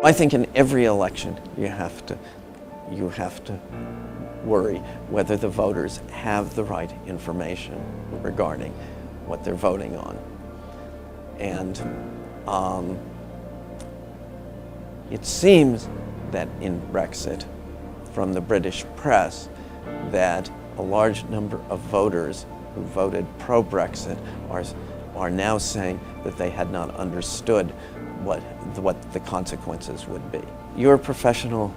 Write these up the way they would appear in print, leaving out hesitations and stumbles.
I think in every election you have to worry whether the voters have the right information regarding what they're voting on. And it seems that in Brexit, from the British press, that a large number of voters who voted pro-Brexit are now saying that they had not understood what the consequences would be. You're professional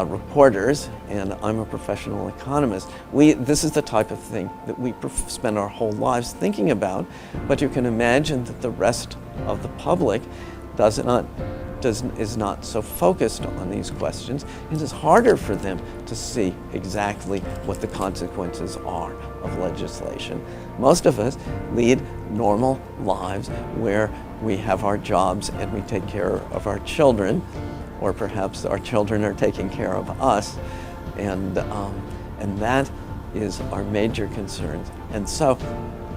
reporters, and I'm a professional economist. This is the type of thing that we spend our whole lives thinking about, but you can imagine that the rest of the public is not so focused on these questions. It is harder for them to see exactly what the consequences are of legislation. Most of us lead normal lives where we have our jobs and we take care of our children, or perhaps our children are taking care of us, and that is our major concern. And so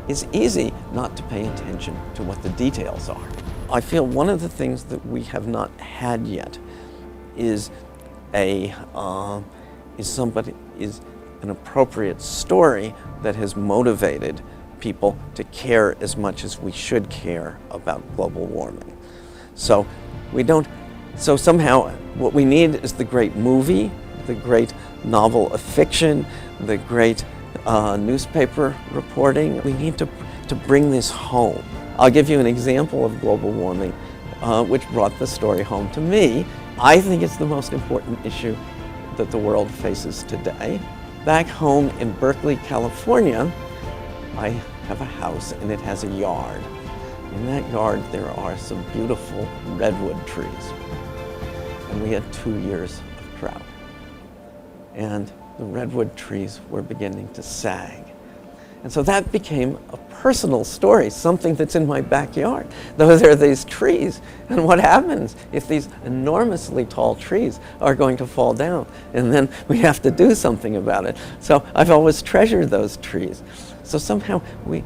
it's easy not to pay attention to what the details are. I feel one of the things that we have not had yet is an appropriate story that has motivated people to care as much as we should care about global warming. So somehow what we need is the great movie, the great novel of fiction, the great newspaper reporting. We need to bring this home. I'll give you an example of global warming, which brought the story home to me. I think it's the most important issue that the world faces today. Back home in Berkeley, California, I have a house and it has a yard. In that yard there are some beautiful redwood trees. And we had 2 years of drought. And the redwood trees were beginning to sag. And so that became a personal story, something that's in my backyard. Those are these trees. And what happens if these enormously tall trees are going to fall down? And then we have to do something about it. So I've always treasured those trees. So somehow we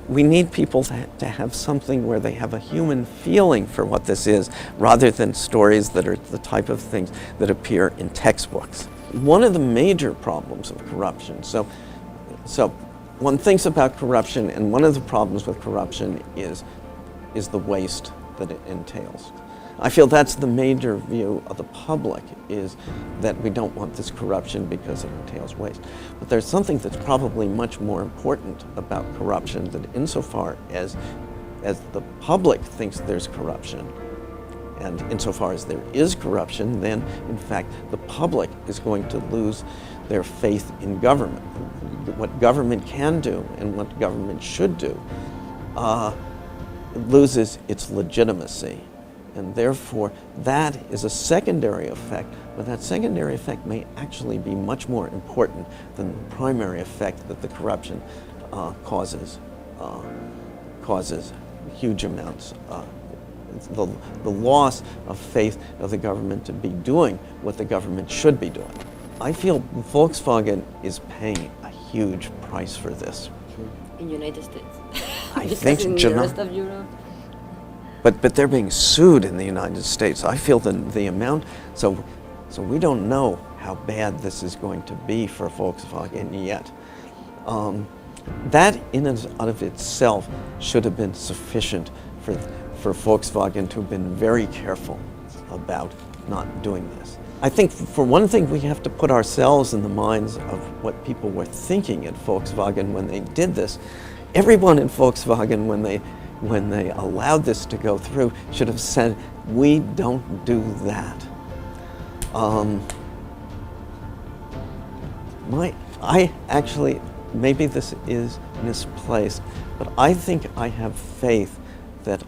need people to have something where they have a human feeling for what this is, rather than stories that are the type of things that appear in textbooks. One of the major problems of corruption, so one thinks about corruption, and one of the problems with corruption is the waste that it entails. I feel that's the major view of the public, is that we don't want this corruption because it entails waste. But there's something that's probably much more important about corruption, that insofar as the public thinks there's corruption, and insofar as there is corruption, then in fact the public is going to lose their faith in government. What government can do and what government should do loses its legitimacy. And therefore, that is a secondary effect, but that secondary effect may actually be much more important than the primary effect that the corruption causes huge amounts. The loss of faith of the government to be doing what the government should be doing. I feel Volkswagen is paying a huge price for this. In the United States? I think in the rest of Europe? But they're being sued in the United States. I feel the amount, so we don't know how bad this is going to be for Volkswagen yet. That in and of itself should have been sufficient for Volkswagen to have been very careful about not doing this. I think for one thing we have to put ourselves in the minds of what people were thinking at Volkswagen when they did this. Everyone in Volkswagen, when they allowed this to go through, should have said, we don't do that. I actually, maybe this is misplaced, but I think I have faith that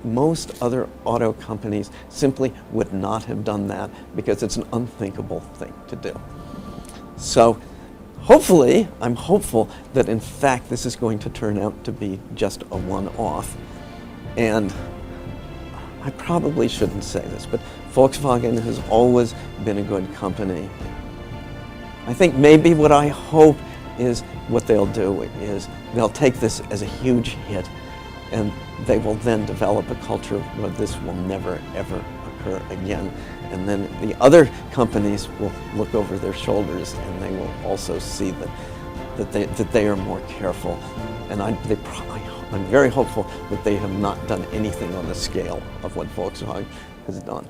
most other auto companies simply would not have done that, because it's an unthinkable thing to do. So hopefully, I'm hopeful that in fact this is going to turn out to be just a one-off. And I probably shouldn't say this, but Volkswagen has always been a good company. I think maybe what I hope is what they'll do is they'll take this as a huge hit And they will then develop a culture where this will never, ever occur again. And then the other companies will look over their shoulders and they will also see that they are more careful. And I'm very hopeful that they have not done anything on the scale of what Volkswagen has done.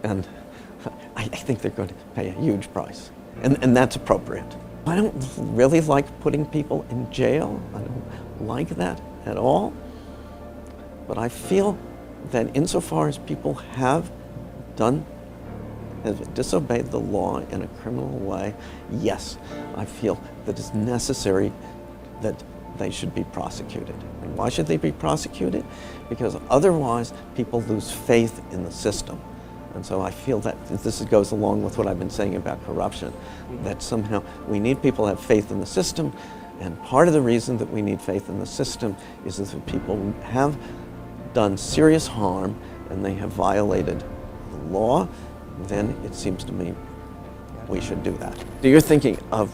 And I think they're going to pay a huge price. And that's appropriate. I don't really like putting people in jail. I don't like that at all. But I feel that insofar as people have disobeyed the law in a criminal way, yes, I feel that it's necessary that they should be prosecuted. And why should they be prosecuted? Because otherwise people lose faith in the system. And so I feel that this goes along with what I've been saying about corruption, that somehow we need people to have faith in the system, and part of the reason that we need faith in the system is that if people have done serious harm and they have violated the law, then it seems to me we should do that. So you're thinking of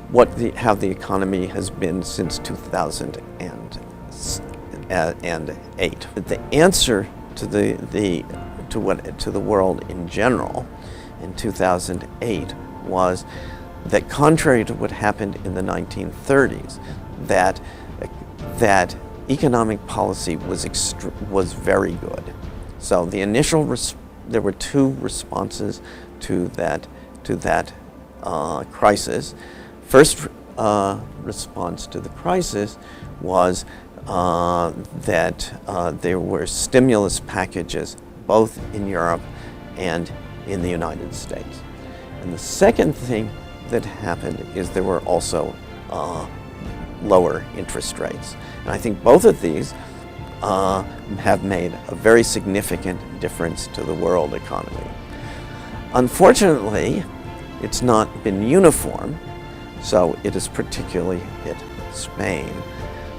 how the economy has been since 2008. The answer to the world in general in 2008 was that, contrary to what happened in the 1930s, that economic policy was very good. So the initial there were two responses to that crisis. First response to the crisis was that there were stimulus packages both in Europe and in the United States. And the second thing that happened is there were also lower interest rates. And I think both of these have made a very significant difference to the world economy. Unfortunately, it's not been uniform, so it has particularly hit Spain.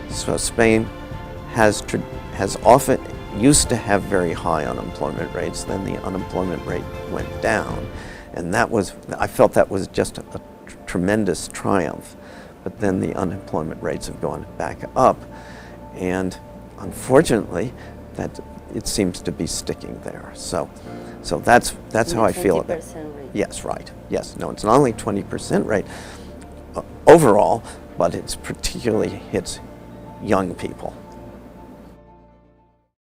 So Spain has often used to have very high unemployment rates, then the unemployment rate went down, and I felt that was just a tremendous triumph. But then the unemployment rates have gone back up, and unfortunately, that it seems to be sticking there. So that's how I feel about it. 20% rate. Yes, right. Yes, no, it's not only 20% rate overall, but it's particularly hits young people.